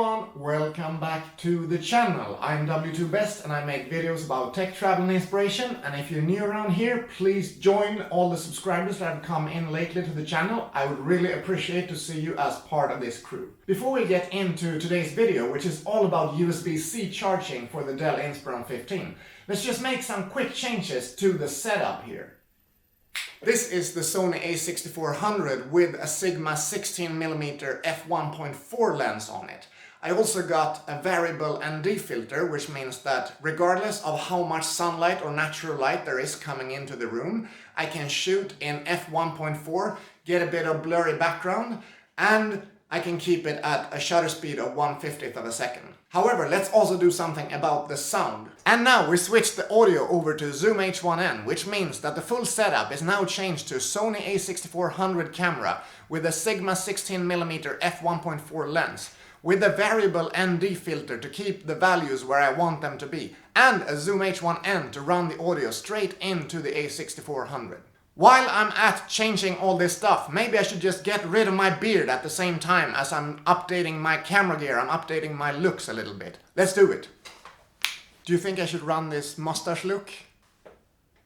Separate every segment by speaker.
Speaker 1: everyone, welcome back to the channel. I'm W2Best and I make videos about tech, travel and inspiration, and if you're new around here, please join all the subscribers that have come in lately to the channel. I would really appreciate to see you as part of this crew. Before we get into today's video, which is all about USB-C charging for the Dell Inspiron 15, let's just make some quick changes to the setup here. This is the Sony a6400 with a Sigma 16mm f1.4 lens on it. I also got a variable ND filter, which means that regardless of how much sunlight or natural light there is coming into the room, I can shoot in f1.4, get a bit of blurry background, and I can keep it at a shutter speed of 1/50th of a second. However, let's also do something about the sound. And now we switch the audio over to Zoom H1n, which means that the full setup is now changed to Sony a6400 camera with a Sigma 16mm f1.4 lens, with a variable ND filter to keep the values where I want them to be, and a Zoom H1n to run the audio straight into the a6400. While I'm at changing all this stuff, maybe I should just get rid of my beard at the same time as I'm updating my camera gear, I'm updating my looks a little bit. Let's do it. Do you think I should run this mustache look?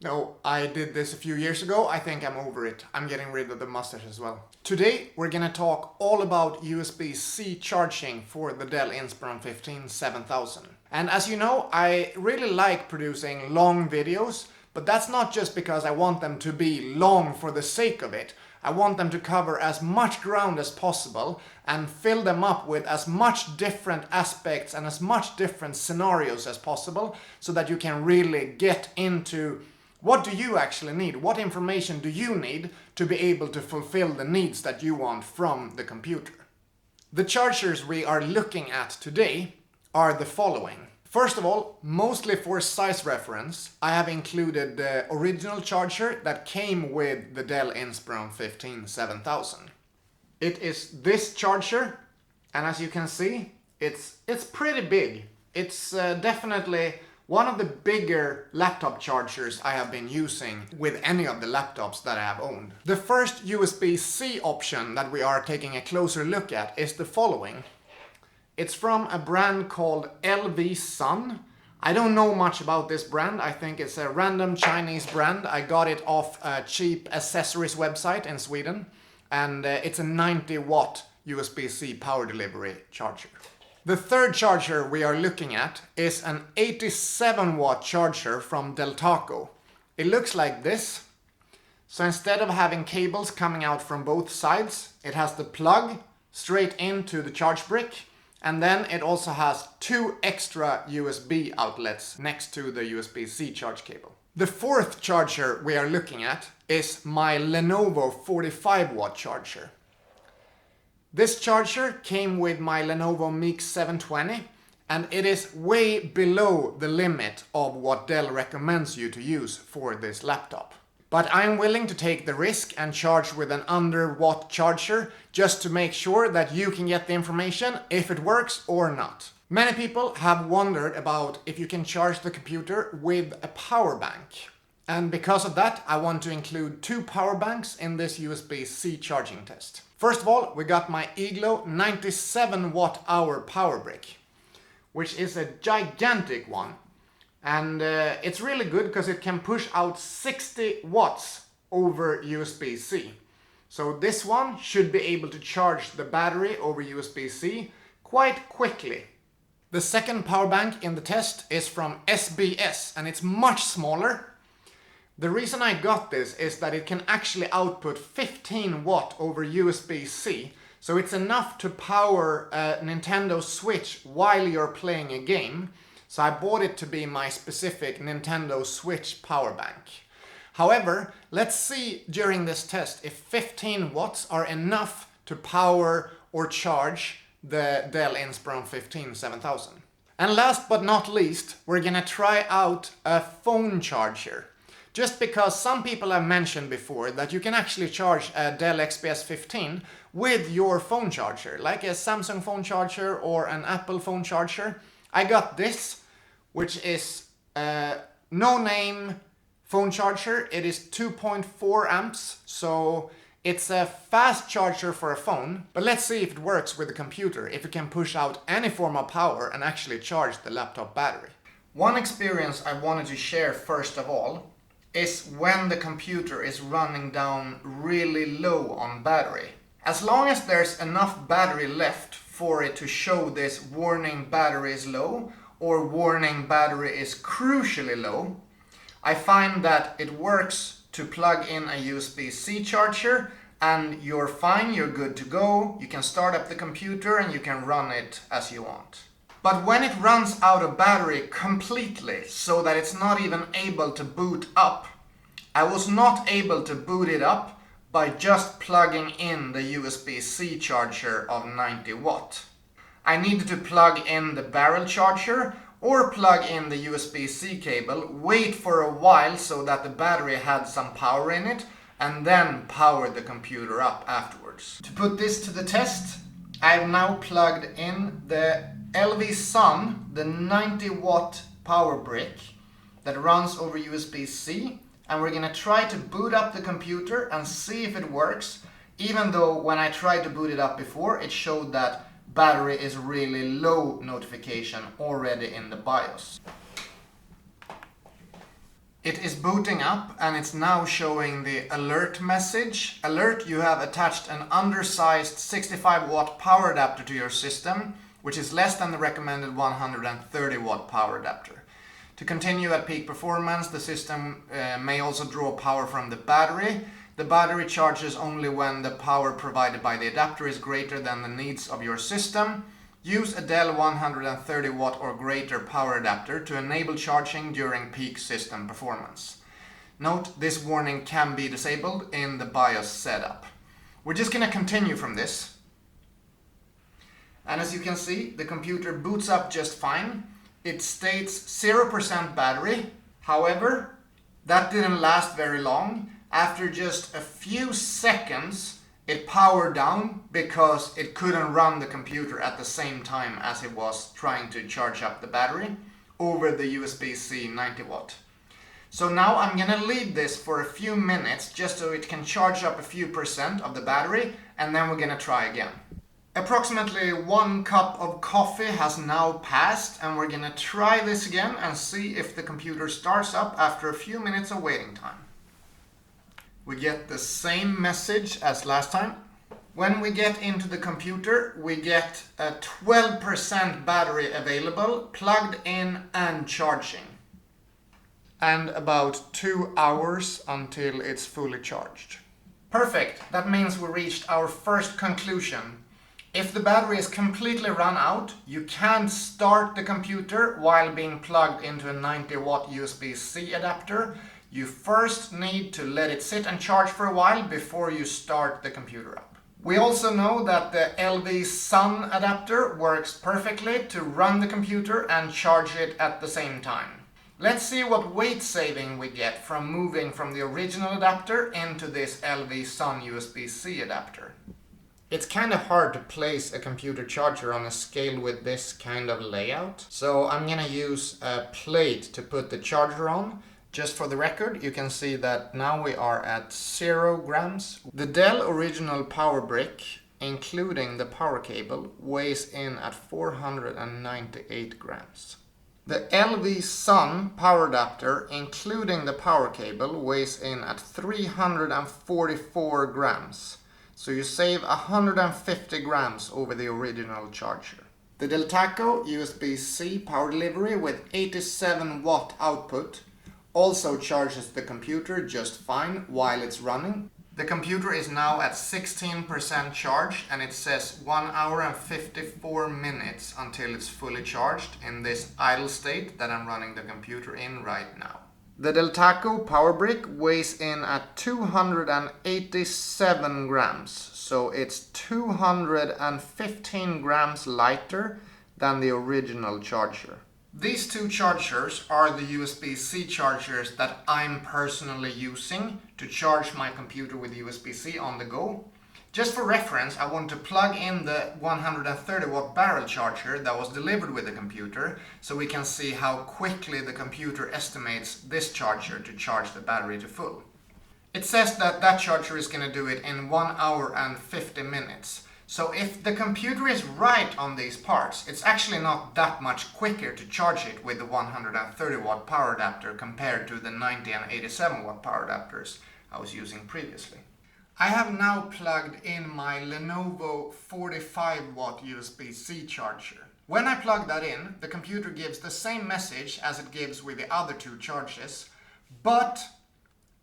Speaker 1: No, I did this a few years ago. I think I'm over it. I'm getting rid of the mustache as well. Today we're gonna talk all about USB-C charging for the Dell Inspiron 15 7000. And as you know, I really like producing long videos, but that's not just because I want them to be long for the sake of it. I want them to cover as much ground as possible and fill them up with as much different aspects and as much different scenarios as possible, so that you can really get into what do you actually need, what information do you need to be able to fulfill the needs that you want from the computer. The chargers we are looking at today are the following. First of all, mostly for size reference, I have included the original charger that came with the Dell Inspiron 15 7000. It is this charger, and as you can see, it's pretty big. It's definitely one of the bigger laptop chargers I have been using with any of the laptops that I have owned. The first USB-C option that we are taking a closer look at is the following. It's from a brand called LV Sun. I don't know much about this brand. I think it's a random Chinese brand. I got it off a cheap accessories website in Sweden. And it's a 90-watt USB-C power delivery charger. The third charger we are looking at is an 87-watt charger from Del Taco. It looks like this. So instead of having cables coming out from both sides, it has the plug straight into the charge brick. And then it also has two extra USB outlets next to the USB-C charge cable. The fourth charger we are looking at is my Lenovo 45-watt charger. This charger came with my Lenovo Mix 720, and it is way below the limit of what Dell recommends you to use for this laptop. But I'm willing to take the risk and charge with an under-watt charger just to make sure that you can get the information if it works or not. Many people have wondered about if you can charge the computer with a power bank. And because of that, I want to include two power banks in this USB-C charging test. First of all, we got my Eglo 97-watt-hour power brick, which is a gigantic one. And it's really good because it can push out 60 watts over USB-C. So this one should be able to charge the battery over USB-C quite quickly. The second power bank in the test is from SBS, and it's much smaller. The reason I got this is that it can actually output 15 watt over USB-C. So it's enough to power a Nintendo Switch while you're playing a game. So I bought it to be my specific Nintendo Switch power bank. However, let's see during this test if 15 watts are enough to power or charge the Dell Inspiron 15 7000. And last but not least, we're gonna try out a phone charger. Just because some people have mentioned before that you can actually charge a Dell XPS 15 with your phone charger, like a Samsung phone charger or an Apple phone charger. I got this, which is a no-name phone charger. It is 2.4 amps, so It's a fast charger for a phone, but let's see if it works with the computer, if it can push out any form of power and actually charge the laptop battery. One experience I wanted to share first of all is when the computer is running down really low on battery. As long as there's enough battery left for it to show this warning battery is low or warning battery is crucially low, I find that it works to plug in a USB-C charger and you're fine, you're good to go. You can start up the computer and you can run it as you want. But when it runs out of battery completely, so that it's not even able to boot up, I was not able to boot it up by just plugging in the USB-C charger of 90 watt. I needed to plug in the barrel charger or plug in the USB-C cable, wait for a while so that the battery had some power in it, and then power the computer up afterwards. To put this to the test, I've now plugged in the LV Sun, the 90 watt power brick that runs over USB-C, and we're gonna try to boot up the computer and see if it works, even though when I tried to boot it up before, it showed that battery is really low notification already in the BIOS. It is booting up and it's now showing the alert message. Alert, you have attached an undersized 65 watt power adapter to your system, which is less than the recommended 130 watt power adapter. To continue at peak performance, the system may also draw power from the battery. The battery charges only when the power provided by the adapter is greater than the needs of your system. Use a Dell 130 watt or greater power adapter to enable charging during peak system performance. Note, this warning can be disabled in the BIOS setup. We're just going to continue from this. And as you can see, the computer boots up just fine. It states 0% battery. However, that didn't last very long. After just a few seconds, it powered down because it couldn't run the computer at the same time as it was trying to charge up the battery over the USB-C 90 watt. So now I'm gonna leave this for a few minutes just so it can charge up a few percent of the battery, and then we're gonna try again. Approximately 1 cup of coffee has now passed, and we're gonna try this again and see if the computer starts up after a few minutes of waiting time. We get the same message as last time. When we get into the computer, we get a 12% battery available, plugged in and charging. And about 2 hours until it's fully charged. Perfect, that means we reached our first conclusion. If the battery is completely run out, you can't start the computer while being plugged into a 90 watt USB-C adapter. You first need to let it sit and charge for a while before you start the computer up. We also know that the LV Sun adapter works perfectly to run the computer and charge it at the same time. Let's see what weight saving we get from moving from the original adapter into this LV Sun USB-C adapter. It's kind of hard to place a computer charger on a scale with this kind of layout, so I'm gonna use a plate to put the charger on. Just for the record, you can see that now we are at 0 grams. The Dell original power brick, including the power cable, weighs in at 498 grams. The LV Sun power adapter, including the power cable, weighs in at 344 grams. So you save 150 grams over the original charger. The Dell Taco USB-C power delivery with 87 watt output also charges the computer just fine while it's running. The computer is now at 16% charged, and it says 1 hour and 54 minutes until it's fully charged in this idle state that I'm running the computer in right now. The Dell Taco power brick weighs in at 287 grams, so it's 215 grams lighter than the original charger. These two chargers are the USB-C chargers that I'm personally using to charge my computer with USB-C on the go. Just for reference, I want to plug in the 130 watt barrel charger that was delivered with the computer, so we can see how quickly the computer estimates this charger to charge the battery to full. It says that that charger is going to do it in 1 hour and 50 minutes. So if the computer is right on these parts, it's actually not that much quicker to charge it with the 130 watt power adapter compared to the 90 and 87 watt power adapters I was using previously. I have now plugged in my Lenovo 45 watt Usbc charger. When I plug that in, the computer gives the same message as it gives with the other two charges, but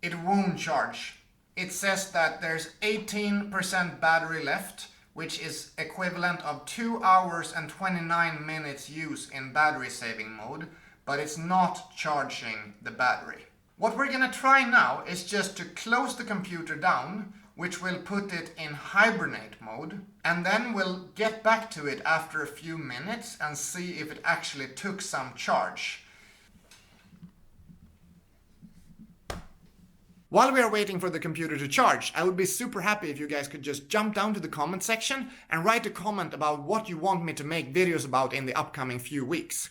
Speaker 1: it won't charge. It says that there's 18% battery left, which is equivalent of 2 hours and 29 minutes use in battery saving mode, but it's not charging the battery. What we're gonna try now is just to close the computer down, which will put it in hibernate mode, and then we'll get back to it after a few minutes and see if it actually took some charge. While we are waiting for the computer to charge, I would be super happy if you guys could just jump down to the comment section and write a comment about what you want me to make videos about in the upcoming few weeks.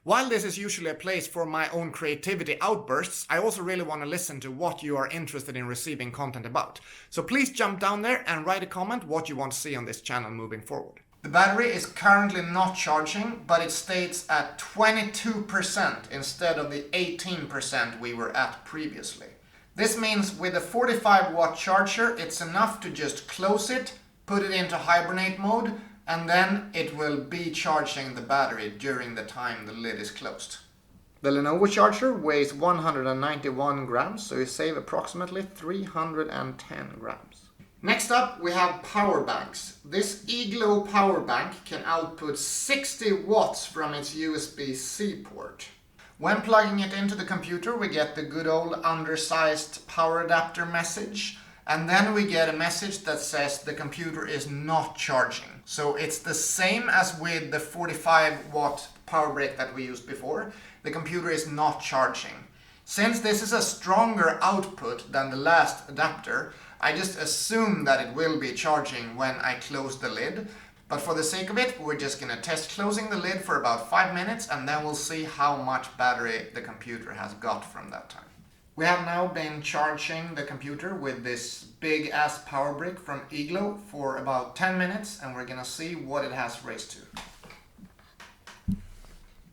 Speaker 1: While this is usually a place for my own creativity outbursts, I also really want to listen to what you are interested in receiving content about. So please jump down there and write a comment what you want to see on this channel moving forward. The battery is currently not charging, but it states at 22% instead of the 18% we were at previously. This means with a 45 watt charger, it's enough to just close it, put it into hibernate mode, and then it will be charging the battery during the time the lid is closed. The Lenovo charger weighs 191 grams, so you save approximately 310 grams. Next up, we have power banks. This eGlow power bank can output 60 watts from its USB-C port. When plugging it into the computer, we get the good old undersized power adapter message, and then we get a message that says the computer is not charging. So it's the same as with the 45 watt power brick that we used before. The computer is not charging. Since this is a stronger output than the last adapter, I just assume that it will be charging when I close the lid. But for the sake of it, we're just going to test closing the lid for about 5 minutes, and then we'll see how much battery the computer has got from that time. We have now been charging the computer with this big ass power brick from eGlow for about 10 minutes, and we're going to see what it has raised to.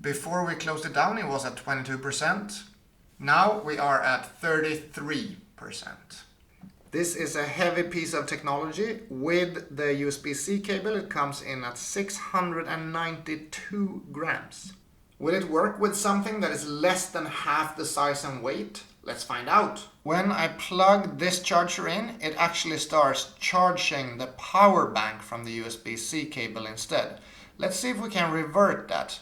Speaker 1: Before we closed it down, it was at 22%. Now we are at 33%. This is a heavy piece of technology. With the USB-C cable, it comes in at 692 grams. Will it work with something that is less than half the size and weight? Let's find out. When I plug this charger in, it actually starts charging the power bank from the USB-C cable instead. Let's see if we can revert that.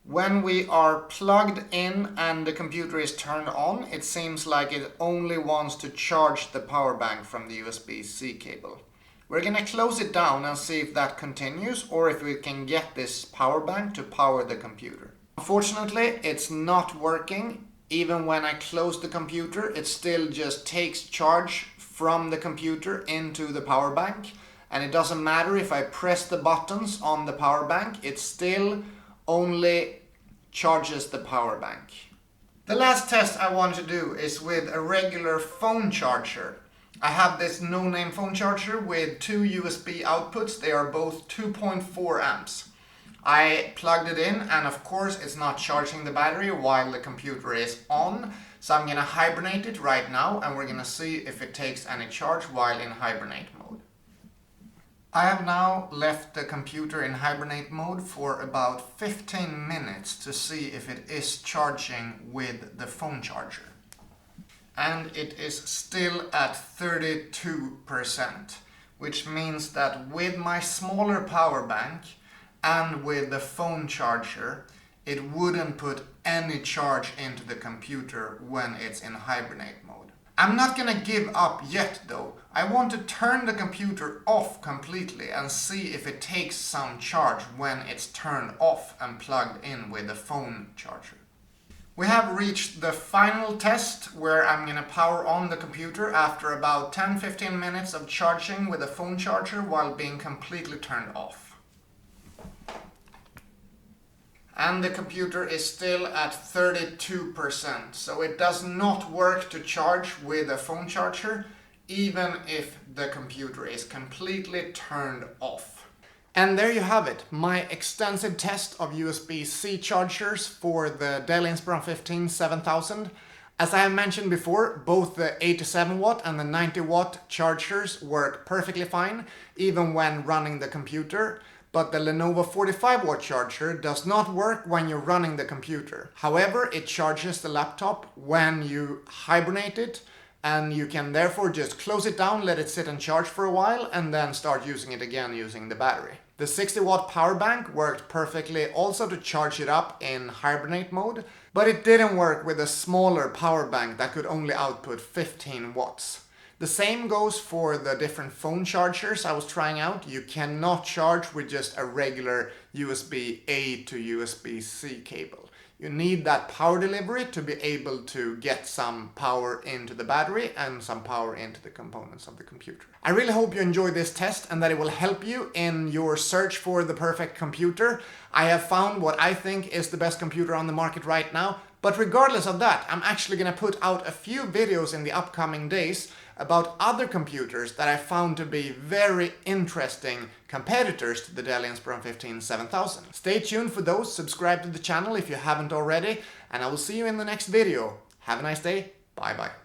Speaker 1: When we are plugged in and the computer is turned on, it seems like it only wants to charge the power bank from the USB-C cable. We're going to close it down and see if that continues, or if we can get this power bank to power the computer. Unfortunately, it's not working. Even when I close the computer, it still just takes charge from the computer into the power bank. And it doesn't matter if I press the buttons on the power bank, it still only charges the power bank. The last test I want to do is with a regular phone charger. I have this no-name phone charger with two USB outputs. They are both 2.4 amps. I plugged it in, and of course it's not charging the battery while the computer is on. So I'm gonna hibernate it right now, and we're gonna see if it takes any charge while in hibernate mode. I have now left the computer in hibernate mode for about 15 minutes to see if it is charging with the phone charger. And it is still at 32%, which means that with my smaller power bank and with the phone charger, it wouldn't put any charge into the computer when it's in hibernate mode. I'm not gonna give up yet though. I want to turn the computer off completely and see if it takes some charge when it's turned off and plugged in with the phone charger. We have reached the final test where I'm gonna power on the computer after about 10-15 minutes of charging with a phone charger while being completely turned off. And the computer is still at 32%, so it does not work to charge with a phone charger, even if the computer is completely turned off. And there you have it, my extensive test of USB-C chargers for the Dell Inspiron 15 7000. As I have mentioned before, both the 87 watt and the 90 watt chargers work perfectly fine, even when running the computer. But the Lenovo 45 watt charger does not work when you're running the computer. However, it charges the laptop when you hibernate it, and you can therefore just close it down, let it sit and charge for a while, and then start using it again using the battery. The 60 watt power bank worked perfectly also to charge it up in hibernate mode, but it didn't work with a smaller power bank that could only output 15 watts. The same goes for the different phone chargers I was trying out. You cannot charge with just a regular USB-A to USB-C cable. You need that power delivery to be able to get some power into the battery and some power into the components of the computer. I really hope you enjoyed this test and that it will help you in your search for the perfect computer. I have found what I think is the best computer on the market right now, but regardless of that, I'm actually going to put out a few videos in the upcoming days about other computers that I found to be very interesting competitors to the Dell Inspiron 15 7000. Stay tuned for those, subscribe to the channel if you haven't already, and I will see you in the next video. Have a nice day, bye bye.